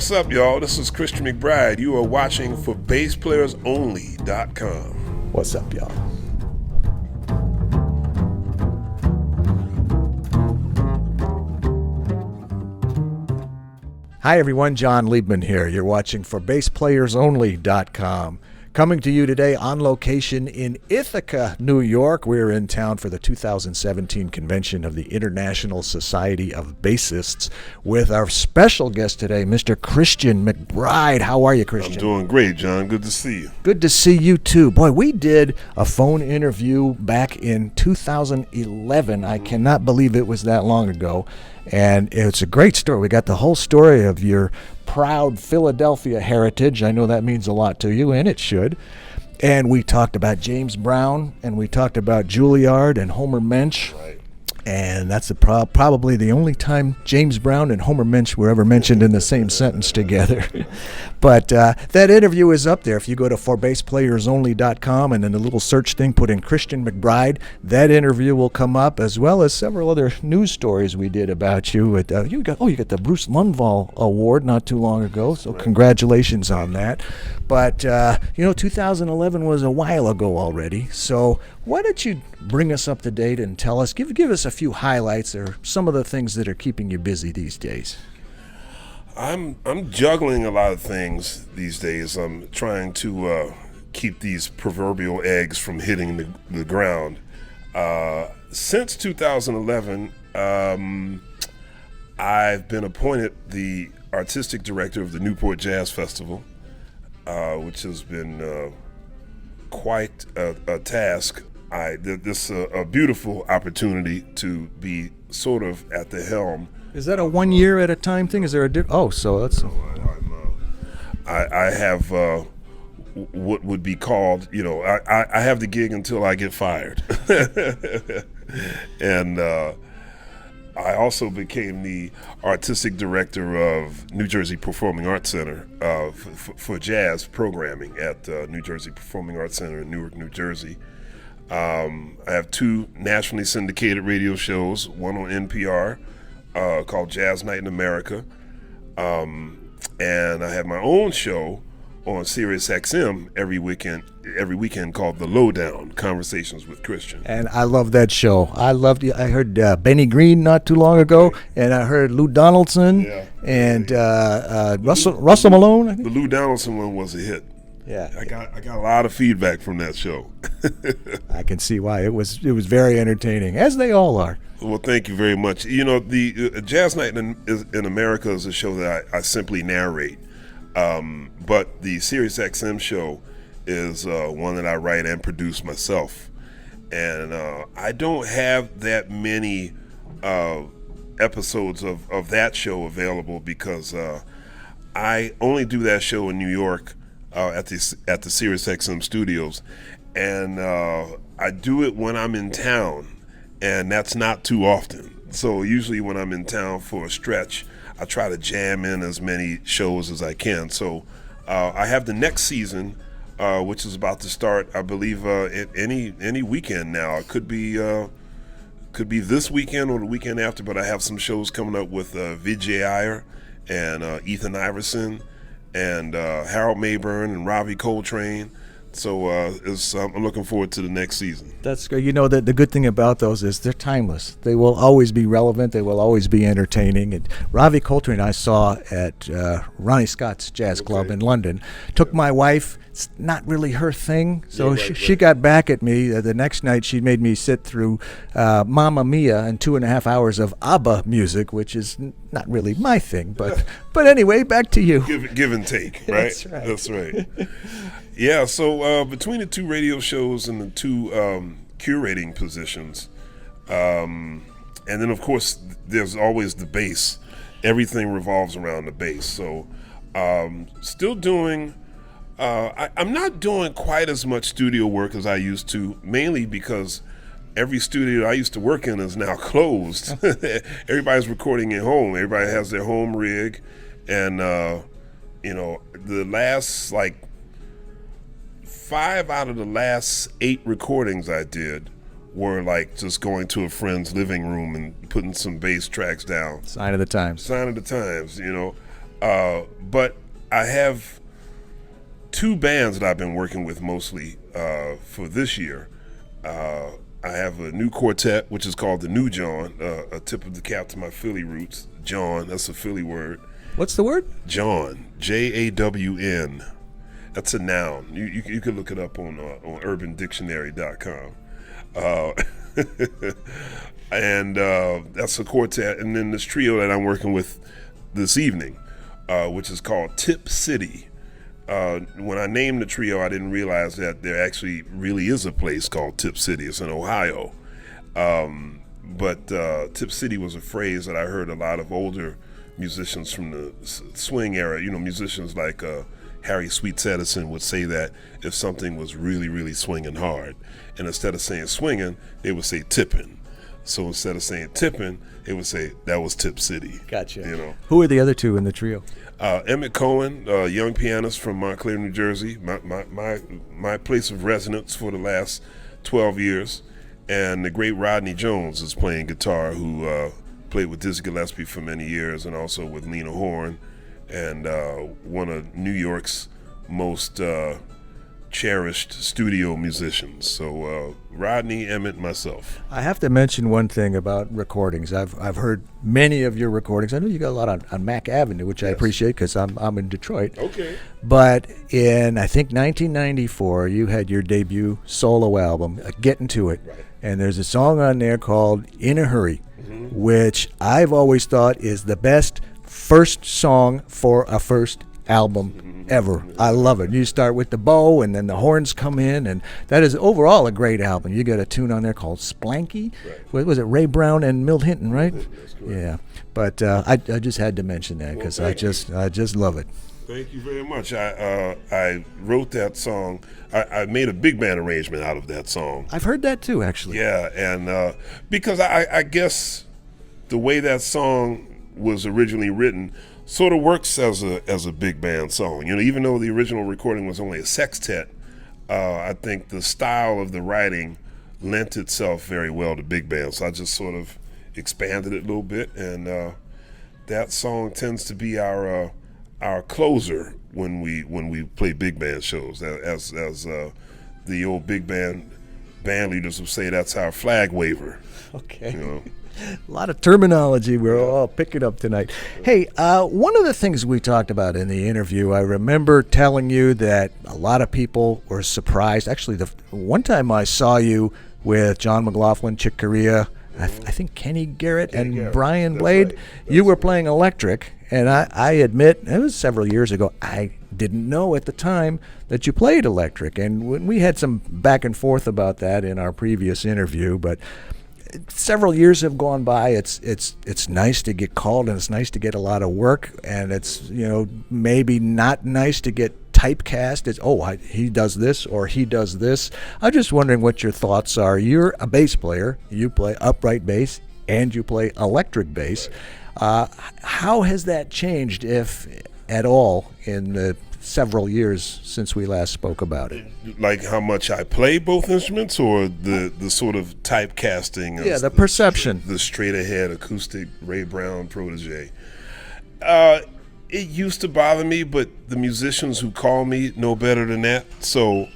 What's up, y'all? This is Christian McBride. You are watching for BassPlayersOnly.com. What's up, y'all? Hi, everyone. John Liebman here. You're watching for BassPlayersOnly.com. Coming to you today on location in Ithaca, New York. We're in town for the 2017 convention of the International Society of Bassists with our special guest today, Mr. Christian McBride. How are you, Christian? I'm doing great, John. Good to see you. Good to see you, too. Boy, we did a phone interview back in 2011. I cannot believe it was that long ago. And it's a great story. We got the whole story of your proud Philadelphia heritage. I know that means a lot to you, and it should. And we talked about James Brown, and we talked about Juilliard and Homer Mensch. Right. And that's probably the only time James Brown and Homer Mensch were ever mentioned in the same sentence together. But that interview is up there. If you go to forbassplayersonly.com and in the little search thing, put in Christian McBride, that interview will come up, as well as several other news stories we did about you. You got the Bruce Lundvall Award not too long ago, so congratulations on that. But 2011 was a while ago already. So why don't you bring us up to date and tell us, give us a few highlights or some of the things that are keeping you busy these days. I'm juggling a lot of things these days. I'm trying to keep these proverbial eggs from hitting the ground. Since 2011, I've been appointed the artistic director of the Newport Jazz Festival, which has been quite a task. This is a beautiful opportunity to be sort of at the helm. Is that a 1 year at a time thing? Is there a so that's. I have what would be called, I have the gig until I get fired, and I also became the artistic director of New Jersey Performing Arts Center for jazz programming at New Jersey Performing Arts Center in Newark, New Jersey. I have two nationally syndicated radio shows, one on NPR called Jazz Night in America, and I have my own show on Sirius XM every weekend called The Lowdown, Conversations with Christian. And I love that show. I heard Benny Green not too long ago, and I heard Lou Donaldson and Russell Malone. I think. The Lou Donaldson one was a hit. Yeah, I got a lot of feedback from that show. I can see why. It was very entertaining, as they all are. Well, thank you very much. The Jazz Night in America is a show that I simply narrate, but the Sirius XM show is one that I write and produce myself, and I don't have that many episodes of that show available because I only do that show in New York. At the Sirius XM studios, and I do it when I'm in town, and that's not too often. So usually when I'm in town for a stretch, I try to jam in as many shows as I can. So I have the next season, which is about to start, I believe, any weekend now. It could be this weekend or the weekend after, but I have some shows coming up with Vijay Iyer and Ethan Iverson and Harold Mayburn and Ravi Coltrane. So I'm looking forward to the next season. That's great. The good thing about those is they're timeless. They will always be relevant. They will always be entertaining. And Ravi Coltrane I saw at Ronnie Scott's Jazz Club in London. Took my wife. It's not really her thing. So she got back at me. The next night she made me sit through Mamma Mia and 2.5 hours of ABBA music, which is not really my thing. But anyway, back to you. Give and take, right? That's right. Yeah, so between the two radio shows and the two curating positions, and then of course there's always the bass. Everything revolves around the bass. So still doing, I'm not doing quite as much studio work as I used to, mainly because every studio I used to work in is now closed. Everybody's recording at home. Everybody has their home rig, and the last 5 out of the last 8 recordings I did were just going to a friend's living room and putting some bass tracks down. Sign of the times. Sign of the times, But I have two bands that I've been working with mostly for this year. I have a new quartet, which is called the New John, a tip of the cap to my Philly roots. John, that's a Philly word. What's the word? John, Jawn. That's a noun. You can look it up on UrbanDictionary.com. And that's a quartet. And then this trio that I'm working with this evening, which is called Tip City. When I named the trio, I didn't realize that there actually really is a place called Tip City. It's in Ohio. But Tip City was a phrase that I heard a lot of older musicians from the swing era, musicians like Harry Sweets Edison would say that if something was really, really swinging hard. And instead of saying swinging, they would say tipping. So instead of saying tipping, they would say that was Tip City. Gotcha. Who are the other two in the trio? Emmett Cohen, a young pianist from Montclair, New Jersey, my place of residence for the last 12 years. And the great Rodney Jones is playing guitar, who played with Dizzy Gillespie for many years and also with Lena Horne, and one of New York's most cherished studio musicians. So Rodney, Emmett, myself. I have to mention one thing about recordings. I've heard many of your recordings. I know you got a lot on Mack Avenue, which I appreciate because I'm in Detroit. Okay. But in, I think, 1994, you had your debut solo album, Getting to It. Right. And there's a song on there called In a Hurry, which I've always thought is the best first song for a first album ever. I love it. You start with the bow and then the horns come in, and that is overall a great album. You got a tune on there called Splanky. Right. What was it, Ray Brown and Milt Hinton, right? That's correct. Yeah. But I just had to mention that because I just love it. Thank you very much. I wrote that song. I made a big band arrangement out of that song. I've heard that too, actually. Yeah, and because I guess the way that song was originally written sort of works as a big band song. Even though the original recording was only a sextet, I think the style of the writing lent itself very well to big band. So I just sort of expanded it a little bit, and that song tends to be our closer when we play big band shows. As the old big band leaders would say, that's our flag waver. Okay. A lot of terminology we're all picking up tonight. Hey, one of the things we talked about in the interview, I remember telling you that a lot of people were surprised. Actually, the one time I saw you with John McLaughlin, Chick Corea, I think Kenny Garrett and Brian Blade, right. You were playing electric, and I admit, it was several years ago, I didn't know at the time that you played electric, and when we had some back and forth about that in our previous interview, but several years have gone by. It's nice to get called, and it's nice to get a lot of work, and it's maybe not nice to get typecast as he does this or he does this. I'm just wondering what your thoughts are. You're a bass player. You play upright bass and you play electric bass. How has that changed, if at all, in the several years since we last spoke about it? Like how much I play both instruments, or the sort of typecasting of the perception, the straight ahead acoustic Ray Brown protege. It used to bother me, but the musicians who call me know better than that. So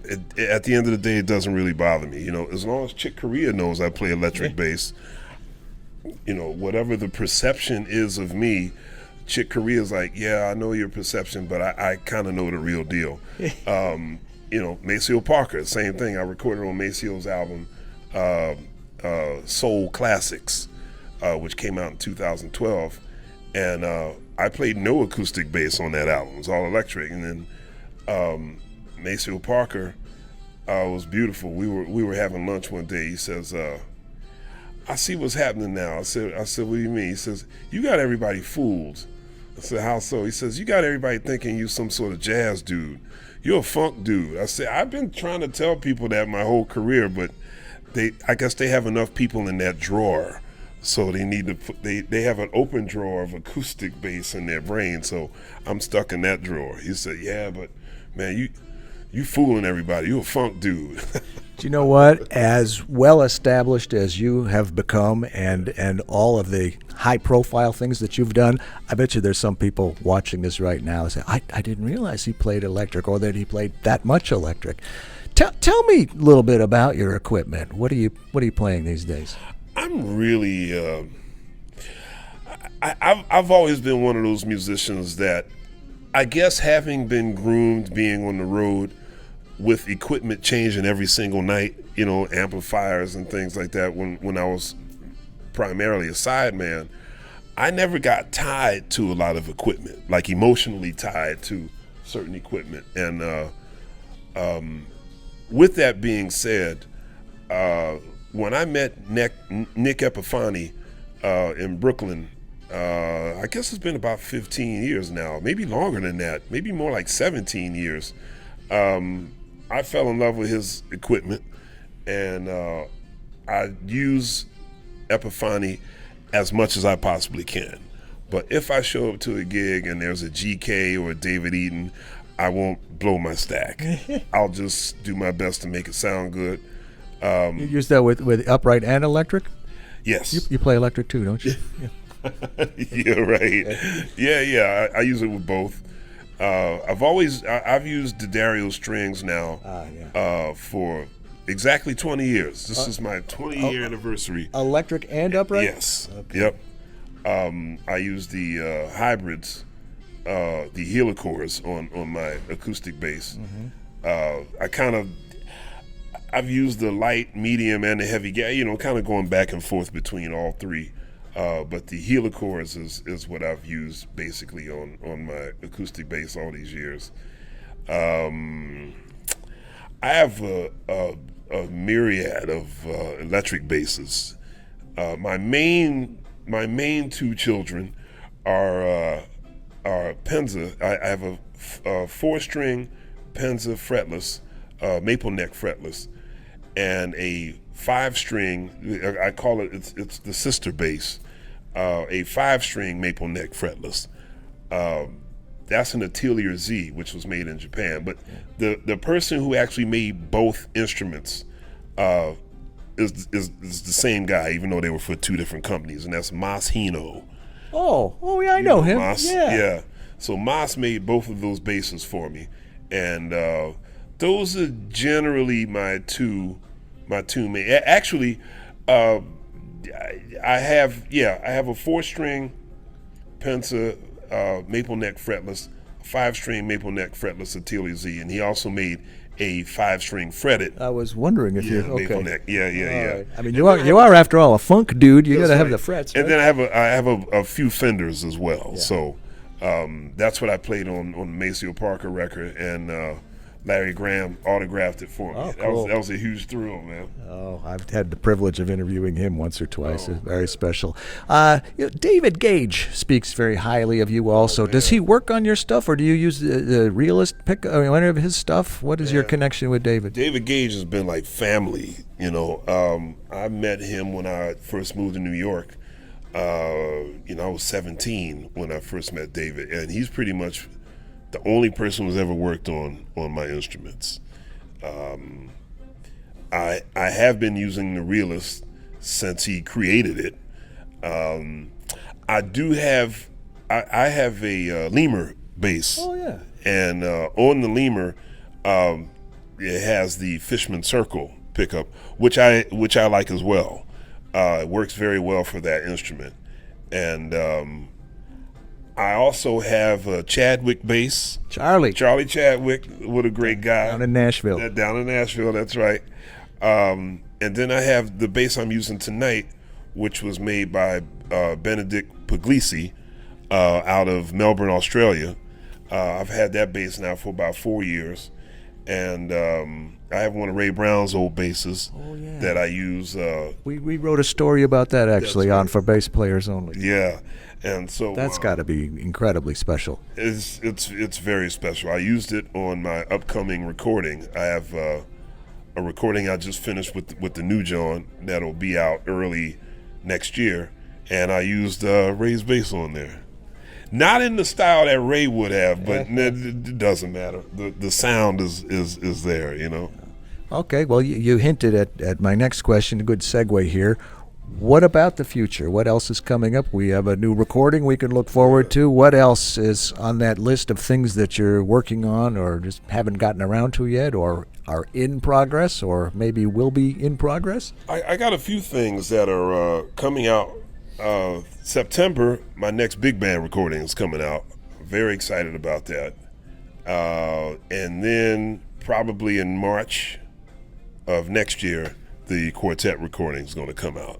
at the end of the day, it doesn't really bother me. As long as Chick Corea knows I play electric bass, whatever the perception is of me, Chick Corea's like, yeah, I know your perception, but I kind of know the real deal. Maceo Parker, same thing. I recorded on Maceo's album, Soul Classics, which came out in 2012. And I played no acoustic bass on that album. It was all electric. And then Maceo Parker was beautiful. We were having lunch one day. He says, I see what's happening now. I said, what do you mean? He says, you got everybody fooled. I said, how so? He says, you got everybody thinking you some sort of jazz dude. You're a funk dude. I said, I've been trying to tell people that my whole career, but I guess they have enough people in that drawer. So they need to they have an open drawer of acoustic bass in their brain. So I'm stuck in that drawer. He said, yeah, but man, You fooling everybody. You a funk dude. Do you know what? As well established as you have become, and all of the high profile things that you've done, I bet you there's some people watching this right now that say, I didn't realize he played electric, or that he played that much electric. Tell me a little bit about your equipment. What are you playing these days? I'm really I've always been one of those musicians that, I guess, having been groomed being on the road with equipment changing every single night, amplifiers and things like that, when I was primarily a sideman, I never got tied to a lot of equipment, like emotionally tied to certain equipment. And with that being said, when I met Nick Epifani in Brooklyn, I guess it's been about 15 years now, maybe longer than that, maybe more like 17 years. I fell in love with his equipment, and I use Epifani as much as I possibly can. But if I show up to a gig and there's a GK or a David Eaton, I won't blow my stack. I'll just do my best to make it sound good. You use that with upright and electric? Yes. You play electric too, don't you? Yeah. Yeah, right. Yeah. I use it with both. I've used D'Addario strings now for exactly 20 years. This is my 20-year anniversary. Electric and upright? Yes. Okay. Yep. I use the hybrids, the helicores on my acoustic bass. Mm-hmm. I've used the light, medium, and the heavy, kind of going back and forth between all three. But the helicores is what I've used basically on my acoustic bass all these years. I have a myriad of electric basses. My main two children are Penza. I have a 4-string Penza fretless, maple neck fretless, and a 5-string. I call it. It's the sister bass. A 5-string maple neck fretless. That's an Atelier Z, which was made in Japan. But the person who actually made both instruments is the same guy, even though they were for two different companies, and that's Mas Hino. Oh yeah, I know him. Mas? Yeah. So Mas made both of those basses for me, and those are generally my two main. Actually, I have a 4-string Penza maple neck fretless, a 5-string maple neck fretless Atelier Z, and he also made a 5-string fretted. I was wondering if you maple neck. Yeah. Right. I mean, you are after all a funk dude. You got to have the frets. Right? And then I have a few Fenders as well. Yeah. So that's what I played on the Maceo Parker record, and Larry Graham autographed it for me. Oh, cool. That was a huge thrill, man. Oh, I've had the privilege of interviewing him once or twice. It's very special. David Gage speaks very highly of you also. Does he work on your stuff, or do you use the realist pick any of his stuff? What is your connection with David? David Gage has been like family. I met him when I first moved to New York. I was 17 when I first met David, and he's pretty much the only person who's ever worked on my instruments. I have been using the realist since he created it. I have a lemur bass. Oh yeah. And on the lemur, it has the Fishman Circle pickup, which I like as well. It works very well for that instrument. And I also have a Chadwick bass. Charlie Chadwick, what a great guy. Down in Nashville, that's right. And then I have the bass I'm using tonight, which was made by Benedict Puglisi out of Melbourne, Australia. I've had that bass now for about 4 years. And I have one of Ray Brown's old basses that I use. We wrote a story about that actually on For Bass Players Only. Yeah. And so that's got to be incredibly special. It's very special. I used it on my upcoming recording. I have a recording I just finished with the new John that'll be out early next year, and I used Ray's bass on there. Not in the style that Ray would have, but it doesn't matter. The sound is there, you know. Okay, well, you hinted at my next question, a good segue here. What about the future? What else is coming up? We have a new recording we can look forward to. What else is on that list of things that you're working on or just haven't gotten around to yet or are in progress or maybe will be in progress? I got a few things that are coming out. September, my next big band recording is coming out. Very excited about that. And then probably in March of next year, the quartet recording is going to come out.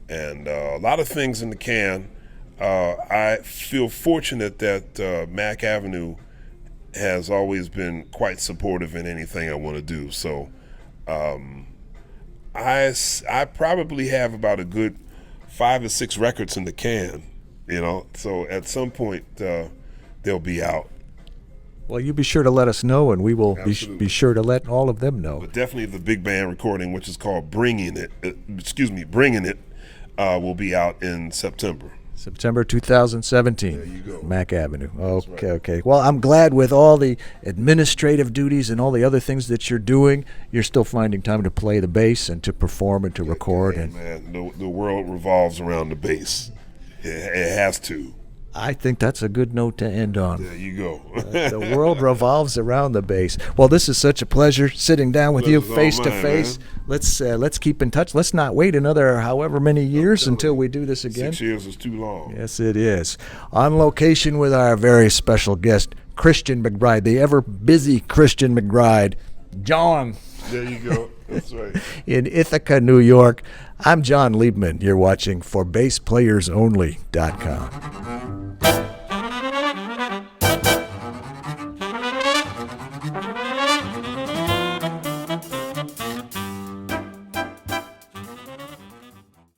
And a lot of things in the can. I feel fortunate that Mac Avenue has always been quite supportive in anything I want to do. So I probably have about a good 5 or 6 records in the can, you know. So at some point they'll be out. Well, you be sure to let us know, and we will be sure to let all of them know. But definitely the big band recording, which is called Bringing It, will be out in September. September 2017. There you go. Mac Avenue. Okay, right. okay. Well, I'm glad with all the administrative duties and all the other things that you're doing, you're still finding time to play the bass and to perform and to record. Hey, man, the world revolves around the bass. It has to. I think that's a good note to end on. There you go. The world revolves around the bass. Well, this is such a pleasure sitting down with you face to face. Let's keep in touch. Let's not wait another however many years until we do this again. 6 years is too long. Yes, it is. On location with our very special guest, Christian McBride, the ever busy Christian McBride. John. There you go. That's right. In Ithaca, New York. I'm John Liebman. You're watching ForBassPlayersOnly.com.